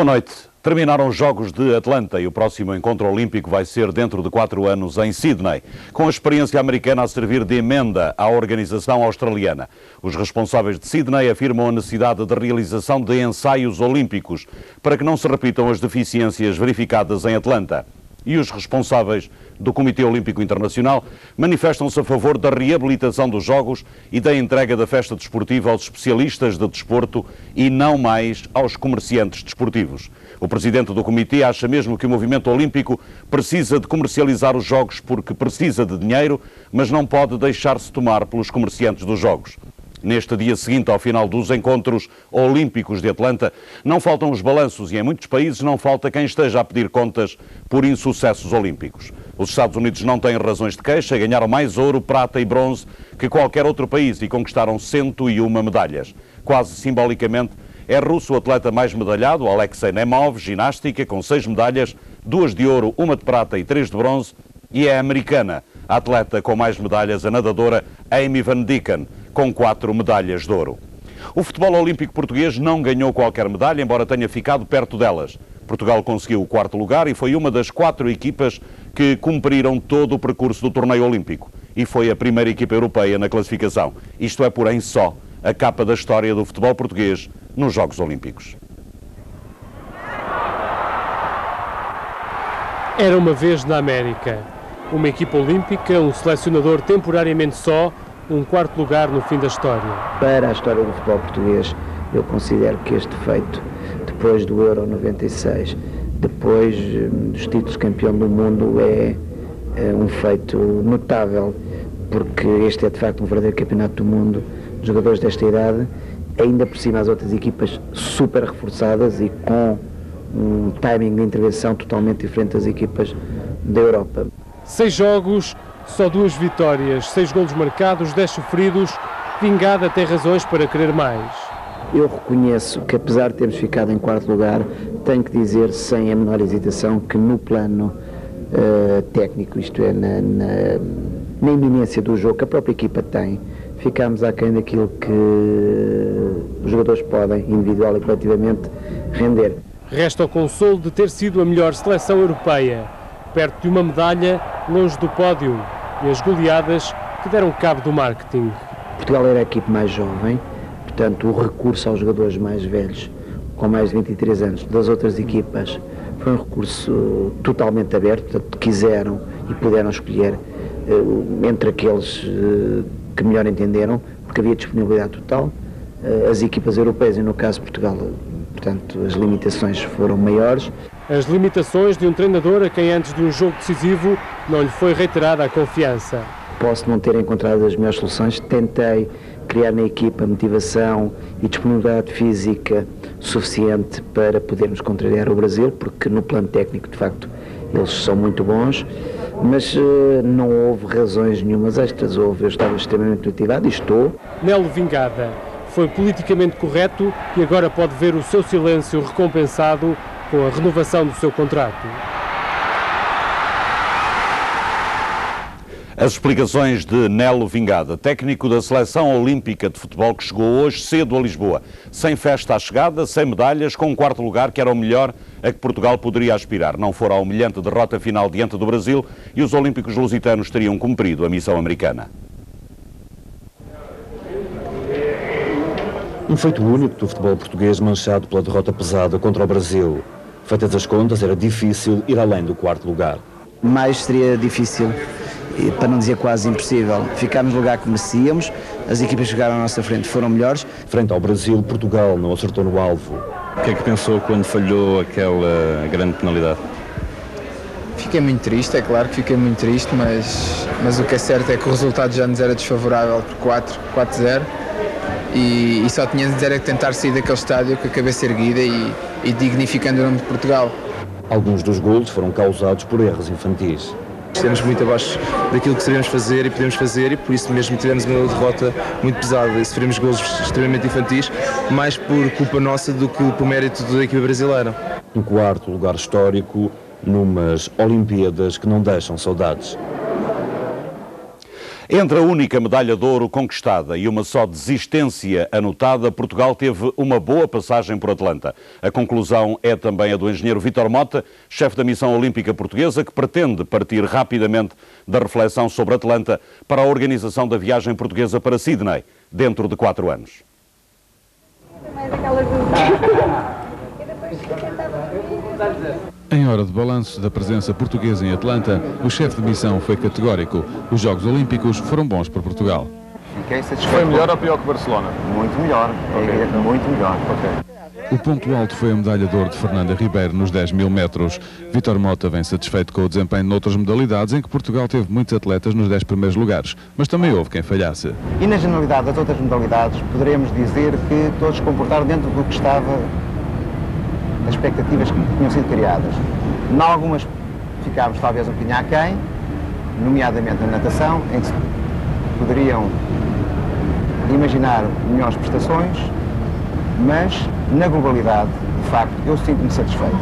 Boa noite. Terminaram os Jogos de Atlanta e o próximo encontro olímpico vai ser dentro de 4 anos em Sydney, com a experiência americana a servir de emenda à organização australiana. Os responsáveis de Sydney afirmam a necessidade de realização de ensaios olímpicos para que não se repitam as deficiências verificadas em Atlanta. E os responsáveis do Comitê Olímpico Internacional manifestam-se a favor da reabilitação dos Jogos e da entrega da festa desportiva aos especialistas de desporto e não mais aos comerciantes desportivos. O presidente do Comitê acha mesmo que o movimento olímpico precisa de comercializar os Jogos porque precisa de dinheiro, mas não pode deixar-se tomar pelos comerciantes dos Jogos. Neste dia seguinte ao final dos encontros olímpicos de Atlanta, não faltam os balanços e em muitos países não falta quem esteja a pedir contas por insucessos olímpicos. Os Estados Unidos não têm razões de queixa, ganharam mais ouro, prata e bronze que qualquer outro país e conquistaram 101 medalhas. Quase simbolicamente, é russo o atleta mais medalhado, Alexei Nemov, ginástica, com 6 medalhas, 2 de ouro, 1 de prata e 3 de bronze, e é americana, a atleta com mais medalhas, a nadadora Amy Van Dicken, com 4 medalhas de ouro. O futebol olímpico português não ganhou qualquer medalha, embora tenha ficado perto delas. Portugal conseguiu o 4º lugar e foi uma das 4 equipas que cumpriram todo o percurso do torneio olímpico. E foi a primeira equipa europeia na classificação. Isto é, porém, só a capa da história do futebol português nos Jogos Olímpicos. Era uma vez na América. Uma equipa olímpica, um selecionador temporariamente só, um 4º lugar no fim da história. Para a história do futebol português, eu considero que este feito, depois do Euro 96, depois dos títulos de campeão do mundo, é um feito notável, porque este é de facto um verdadeiro campeonato do mundo de jogadores desta idade, ainda por cima as outras equipas super reforçadas e com um timing de intervenção totalmente diferente das equipas da Europa. 6 jogos, só 2 vitórias, 6 golos marcados, 10 sofridos. Vingada tem razões para querer mais. Eu reconheço que, apesar de termos ficado em 4º lugar, tenho que dizer, sem a menor hesitação, que no plano técnico, isto é, na iminência do jogo que a própria equipa tem, ficámos aquém daquilo que os jogadores podem, individual e coletivamente, render. Resta o consolo de ter sido a melhor seleção europeia, perto de uma medalha, longe do pódio, e as goleadas que deram cabo do marketing. Portugal era a equipe mais jovem, portanto o recurso aos jogadores mais velhos, com mais de 23 anos, das outras equipas, foi um recurso totalmente aberto, portanto quiseram e puderam escolher entre aqueles que melhor entenderam, porque havia disponibilidade total. As equipas europeias, e no caso de Portugal, portanto as limitações foram maiores. As limitações de um treinador a quem antes de um jogo decisivo não lhe foi reiterada a confiança. Posso não ter encontrado as melhores soluções, tentei criar na equipa motivação e disponibilidade física suficiente para podermos contrariar o Brasil, porque no plano técnico, de facto, eles são muito bons, mas não houve razões nenhumas extras, eu estava extremamente motivado e estou. Nelo Vingada foi politicamente correto e agora pode ver o seu silêncio recompensado com a renovação do seu contrato. As explicações de Nelo Vingada, técnico da Seleção Olímpica de Futebol que chegou hoje cedo a Lisboa, sem festa à chegada, sem medalhas, com um 4º lugar que era o melhor a que Portugal poderia aspirar. Não fora a humilhante derrota final diante do Brasil e os olímpicos lusitanos teriam cumprido a missão americana. Um feito único do futebol português manchado pela derrota pesada contra o Brasil. Feitas as contas, era difícil ir além do 4º lugar. Mais seria difícil, para não dizer quase impossível. Ficámos no lugar que merecíamos, as equipas que chegaram à nossa frente foram melhores. Frente ao Brasil, Portugal não acertou no alvo. O que é que pensou quando falhou aquela grande penalidade? Fiquei muito triste, é claro que fiquei muito triste, mas o que é certo é que o resultado já nos era desfavorável por 4-0 e só tínhamos era que tentar sair daquele estádio com a cabeça erguida e dignificando o nome de Portugal. Alguns dos golos foram causados por erros infantis. Estamos muito abaixo daquilo que sabemos fazer e podemos fazer e por isso mesmo tivemos uma derrota muito pesada e sofremos golos extremamente infantis, mais por culpa nossa do que por mérito da equipa brasileira. Um 4º lugar histórico numas Olimpíadas que não deixam saudades. Entre a única medalha de ouro conquistada e uma só desistência anotada, Portugal teve uma boa passagem por Atlanta. A conclusão é também a do engenheiro Vítor Mota, chefe da missão olímpica portuguesa, que pretende partir rapidamente da reflexão sobre Atlanta para a organização da viagem portuguesa para Sydney, dentro de 4 anos. Em hora de balanço da presença portuguesa em Atlanta, o chefe de missão foi categórico. Os Jogos Olímpicos foram bons para Portugal. Fiquei satisfeito. Foi melhor ou pior que Barcelona? Muito melhor, muito melhor. O ponto alto foi a medalha de ouro de Fernanda Ribeiro nos 10.000 metros. Vítor Mota vem satisfeito com o desempenho noutras modalidades em que Portugal teve muitos atletas nos 10 primeiros lugares, mas também houve quem falhasse. E na generalidade das outras modalidades, poderemos dizer que todos se comportaram dentro do que estava, das expectativas que tinham sido criadas. Em algumas ficámos talvez um bocadinho aquém, nomeadamente na natação, em que se poderiam imaginar melhores prestações, mas na globalidade, de facto, eu sinto-me satisfeito.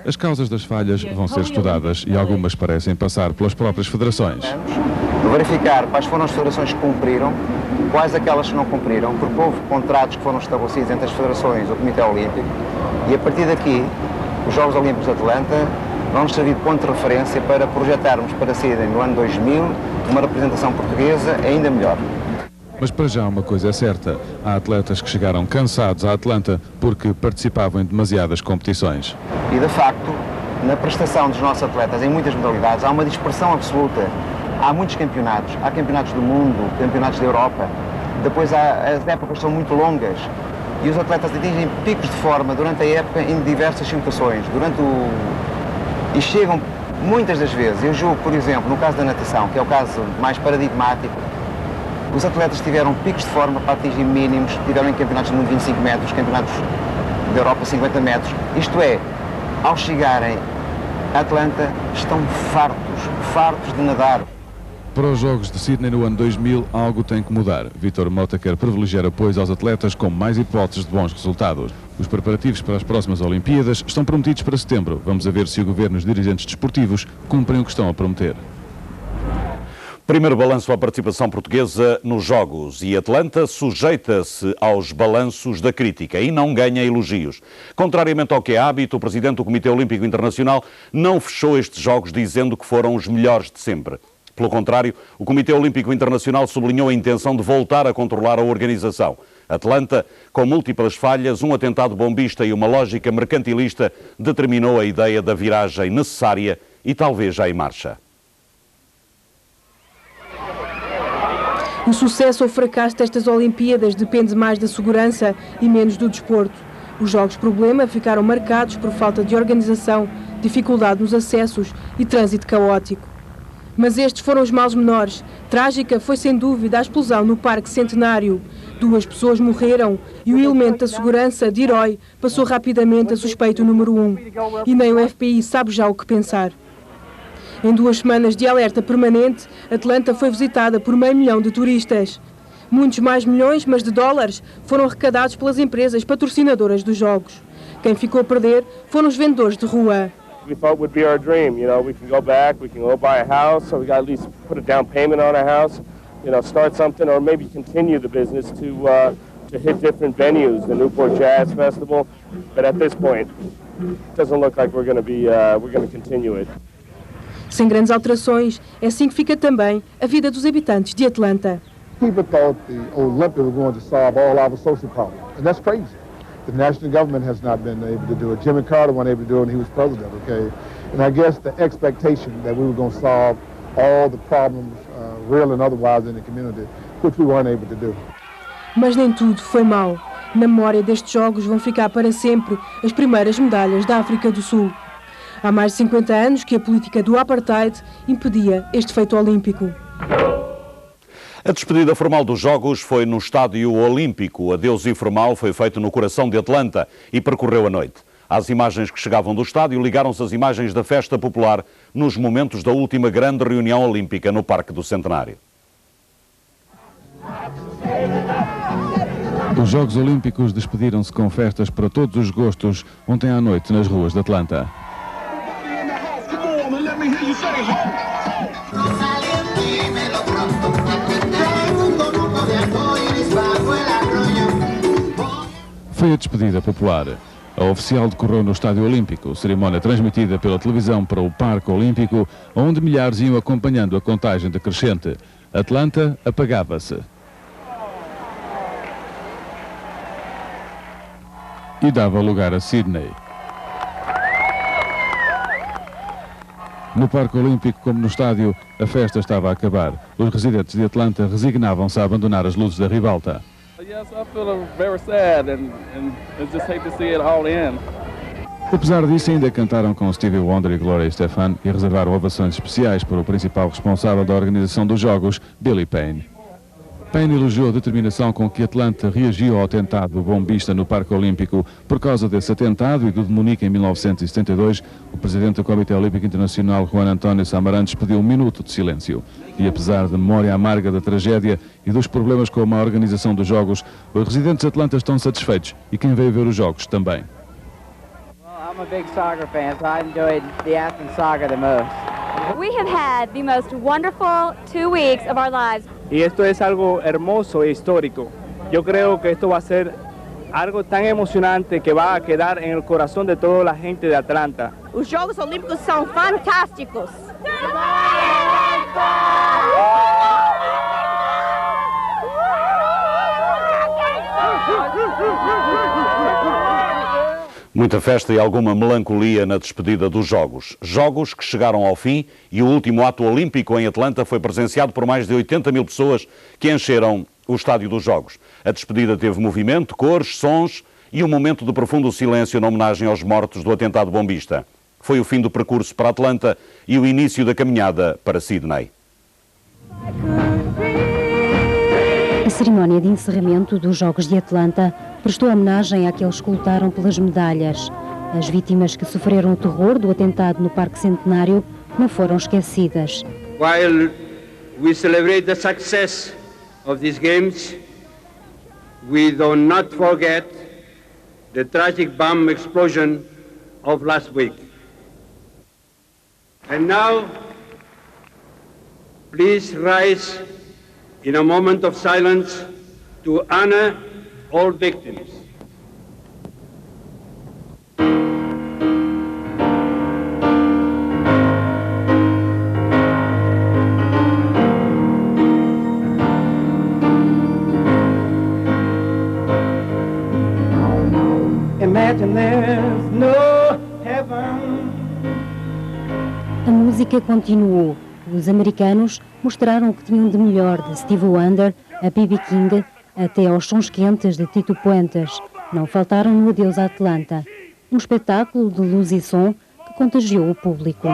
As causas das falhas vão ser estudadas e algumas parecem passar pelas próprias federações. Verificar quais foram as federações que cumpriram, quais aquelas que não cumpriram, porque houve contratos que foram estabelecidos entre as federações e o Comitê Olímpico, e a partir daqui, os Jogos Olímpicos de Atlanta vão servir de ponto de referência para projetarmos para Sydney no ano 2000 uma representação portuguesa ainda melhor. Mas para já uma coisa é certa, há atletas que chegaram cansados a Atlanta porque participavam em demasiadas competições. E de facto, na prestação dos nossos atletas em muitas modalidades há uma dispersão absoluta. Há muitos campeonatos, há campeonatos do mundo, campeonatos da Europa, depois as épocas são muito longas e os atletas atingem picos de forma durante a época em diversas situações, e chegam muitas das vezes, eu julgo, por exemplo, no caso da natação, que é o caso mais paradigmático, os atletas tiveram picos de forma para atingir mínimos, tiveram em campeonatos do mundo 25 metros, campeonatos da Europa 50 metros, isto é, ao chegarem a Atlanta, estão fartos de nadar. Para os Jogos de Sydney no ano 2000, algo tem que mudar. Vítor Mota quer privilegiar apoios aos atletas com mais hipóteses de bons resultados. Os preparativos para as próximas Olimpíadas estão prometidos para setembro. Vamos ver se o governo e os dirigentes desportivos cumprem o que estão a prometer. Primeiro balanço à participação portuguesa nos Jogos e Atlanta sujeita-se aos balanços da crítica e não ganha elogios. Contrariamente ao que é hábito, o presidente do Comitê Olímpico Internacional não fechou estes Jogos dizendo que foram os melhores de sempre. Pelo contrário, o Comitê Olímpico Internacional sublinhou a intenção de voltar a controlar a organização. Atlanta, com múltiplas falhas, um atentado bombista e uma lógica mercantilista, determinou a ideia da viragem necessária e talvez já em marcha. O sucesso ou fracasso destas Olimpíadas depende mais da segurança e menos do desporto. Os Jogos Problema ficaram marcados por falta de organização, dificuldade nos acessos e trânsito caótico. Mas estes foram os males menores. Trágica foi sem dúvida a explosão no Parque Centenário. 2 pessoas morreram e o elemento da segurança de herói passou rapidamente a suspeito número 1. E nem o FBI sabe já o que pensar. Em 2 semanas de alerta permanente, Atlanta foi visitada por meio milhão de turistas. Muitos mais milhões, mas de dólares, foram arrecadados pelas empresas patrocinadoras dos Jogos. Quem ficou a perder foram os vendedores de rua. We thought would be our dream, we can go back, we can go buy a house, so we got at least put a down payment on a house, start something, or maybe continue the business to hit different venues, the Newport Jazz Festival, but at this point, it doesn't look like we're going to continue it. Sem grandes alterações, é assim que fica também a vida dos habitantes de Atlanta. People thought the Olympics were going to solve all our social problems, and that's crazy. The national government has not been able to do it. Jimmy Carter wasn't able to do it when he was president, okay? And I guess the expectation that we were going to solve all the problems, real and otherwise, in the community, which we weren't able to do. Mas nem tudo foi mau. Na memória destes Jogos vão ficar para sempre as primeiras medalhas da África do Sul. Há mais de 50 anos que a política do apartheid impedia este feito olímpico. A despedida formal dos Jogos foi no Estádio Olímpico. O adeus informal foi feito no coração de Atlanta e percorreu a noite. Às imagens que chegavam do estádio ligaram-se as imagens da festa popular nos momentos da última grande reunião olímpica no Parque do Centenário. Os Jogos Olímpicos despediram-se com festas para todos os gostos ontem à noite nas ruas de Atlanta. Dímelo pronto. foi a despedida popular. A oficial decorreu no Estádio Olímpico, cerimónia transmitida pela televisão para o Parque Olímpico, onde milhares iam acompanhando a contagem decrescente. Atlanta apagava-se. E dava lugar a Sydney. No Parque Olímpico, como no estádio, a festa estava a acabar. Os residentes de Atlanta resignavam-se a abandonar as luzes da ribalta. Apesar disso, ainda cantaram com Stevie Wonder e Gloria Estefan e reservaram ovações especiais para o principal responsável da organização dos Jogos, Billy Payne. Payne elogiou a determinação com que Atlanta reagiu ao atentado do bombista no Parque Olímpico. Por causa desse atentado e do de Munique em 1972, o presidente do Comitê Olímpico Internacional, Juan António Samarantes, pediu um minuto de silêncio. E apesar da memória amarga da tragédia e dos problemas com a má organização dos Jogos, os residentes de Atlanta estão satisfeitos e quem veio ver os Jogos também. I'm a big soccer fan, so I enjoyed the Athens saga the most. We have had the most wonderful 2 weeks of our lives. Y esto es algo hermoso e histórico. Yo creo que esto va a ser algo tan emocionante que va a quedar en el corazón de toda la gente de Atlanta. Os Jogos Olímpicos são fantásticos. Muita festa e alguma melancolia na despedida dos Jogos. Jogos que chegaram ao fim e o último ato olímpico em Atlanta foi presenciado por mais de 80 mil pessoas que encheram o estádio dos Jogos. A despedida teve movimento, cores, sons e um momento de profundo silêncio na homenagem aos mortos do atentado bombista. Foi o fim do percurso para Atlanta e o início da caminhada para Sydney. A cerimónia de encerramento dos Jogos de Atlanta prestou homenagem àqueles que lutaram pelas medalhas. As vítimas que sofreram o terror do atentado no Parque Centenário não foram esquecidas. While we celebrate the success of these games, we do not forget the tragic bomb explosion of last week. And now, please rise in a moment of silence to honor all victims. Imagine there's no heaven. A música continuou. Os americanos mostraram o que tinham de melhor, de Stevie Wonder a B.B. King, até aos sons quentes de Tito Puentes. Não faltaram no Adeus a Atlanta. Um espetáculo de luz e som que contagiou o público.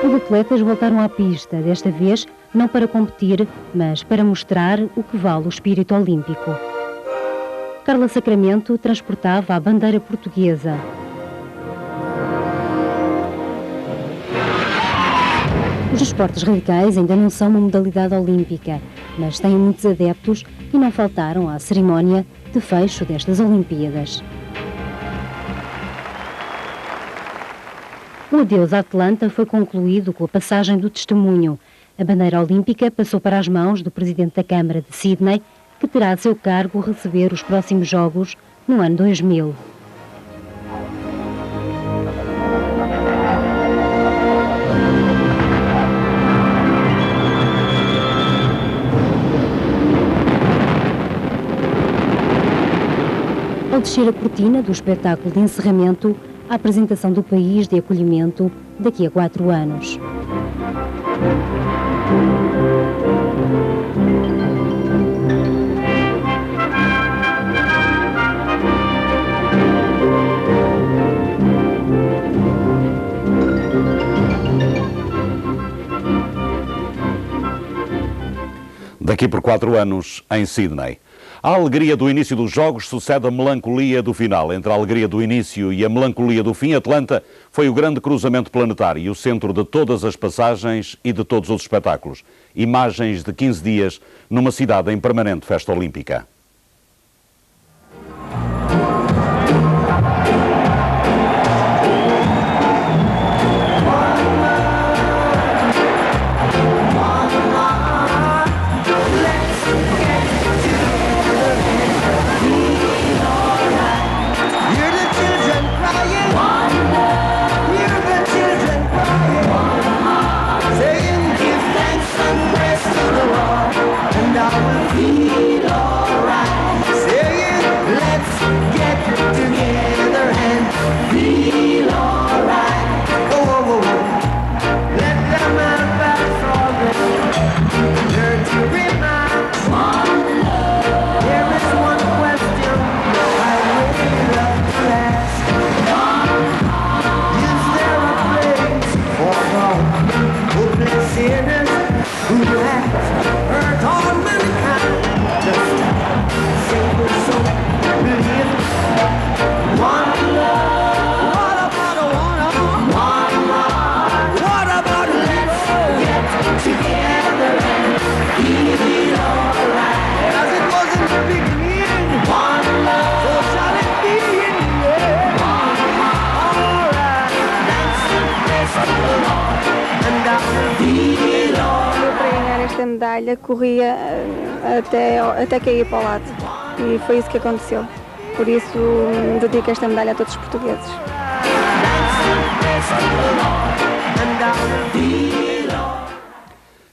Os atletas voltaram à pista, desta vez não para competir, mas para mostrar o que vale o espírito olímpico. Carla Sacramento transportava a bandeira portuguesa. Os esportes radicais ainda não são uma modalidade olímpica, mas têm muitos adeptos e não faltaram à cerimónia de fecho destas Olimpíadas. O Adeus a Atlanta foi concluído com a passagem do testemunho. A bandeira olímpica passou para as mãos do presidente da Câmara de Sydney, que terá a seu cargo receber os próximos Jogos no ano 2000. Ao descer a cortina do espetáculo de encerramento, a apresentação do país de acolhimento daqui a 4 anos. Daqui por 4 anos, em Sydney. A alegria do início dos Jogos sucede a melancolia do final. Entre a alegria do início e a melancolia do fim, Atlanta foi o grande cruzamento planetário e o centro de todas as passagens e de todos os espetáculos. Imagens de 15 dias numa cidade em permanente festa olímpica. feel alright. Oh, oh, oh. Let them have that already. Learn to remind one love. There is one question I would love to ask. Is there a place for the hopeless sinners who has hurt all mankind? Just save us so believe one love. What about one love? What about let's get together and feel alright? As it was in the beginning, one love. So shall it be in the end. Alright, that's the best of the Lord, and I feel alright. Para ganhar esta medalha corria até cair para o lado e foi isso que aconteceu. Por isso dedico esta medalha a todos os portugueses.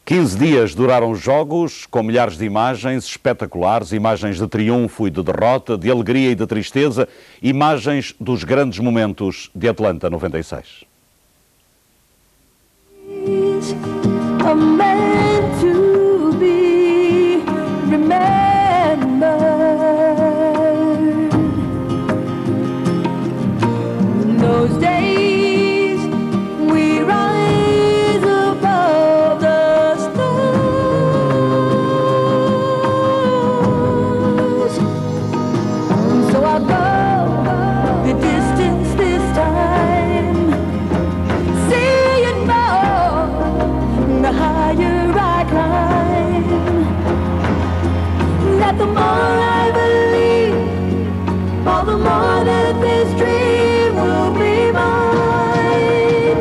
15 dias duraram os jogos, com milhares de imagens espetaculares, imagens de triunfo e de derrota, de alegria e de tristeza, imagens dos grandes momentos de Atlanta 96. A man to be remembered. In those days we rise above the stars. So I'll go the distance this time, seeing more the higher I climb. That the more I believe, all the more that this dream will be mine.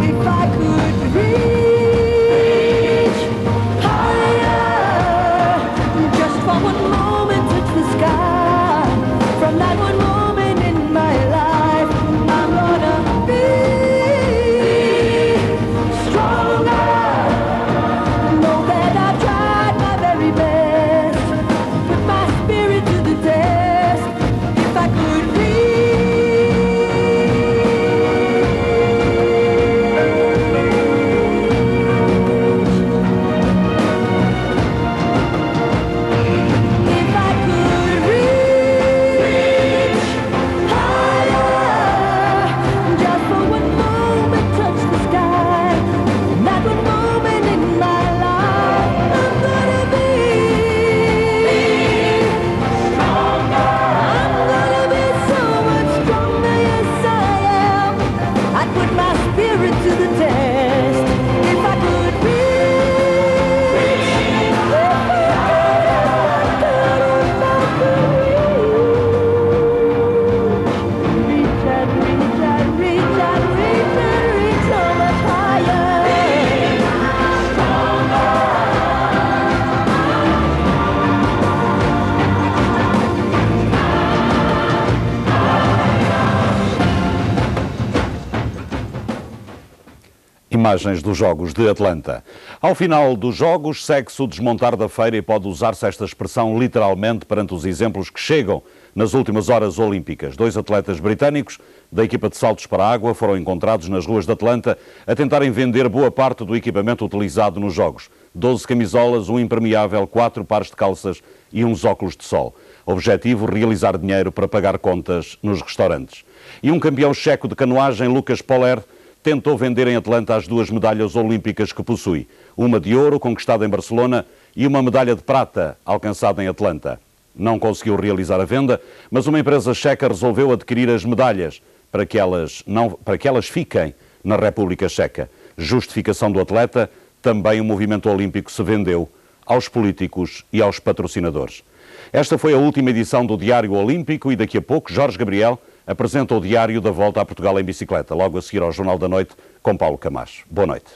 If I could reach higher, just for one moment touch the sky. From that one moment in my life, I'm gonna be stronger. Know that I've tried my very best, put my spirit to the test. If I could reach higher, just for one moment touch the sky. That one moment in my life, I'm gonna be stronger. I'm gonna be so much stronger, yes I am. I'd put my spirit to the test if I could reach so much higher. Imagens dos Jogos de Atlanta. Ao final dos Jogos, segue-se o desmontar da feira e pode usar-se esta expressão literalmente perante os exemplos que chegam nas últimas horas olímpicas. 2 atletas britânicos da equipa de saltos para a água foram encontrados nas ruas de Atlanta a tentarem vender boa parte do equipamento utilizado nos Jogos. 12 camisolas, um impermeável, 4 pares de calças e uns óculos de sol. Objetivo, realizar dinheiro para pagar contas nos restaurantes. E um campeão checo de canoagem, Lukas Poler, tentou vender em Atlanta as 2 medalhas olímpicas que possui. Uma de ouro, conquistada em Barcelona, e uma medalha de prata, alcançada em Atlanta. Não conseguiu realizar a venda, mas uma empresa checa resolveu adquirir as medalhas para que elas fiquem na República Checa. Justificação do atleta, também o movimento olímpico se vendeu aos políticos e aos patrocinadores. Esta foi a última edição do Diário Olímpico e daqui a pouco Jorge Gabriel apresenta o Diário da Volta a Portugal em Bicicleta, logo a seguir ao Jornal da Noite com Paulo Camacho. Boa noite.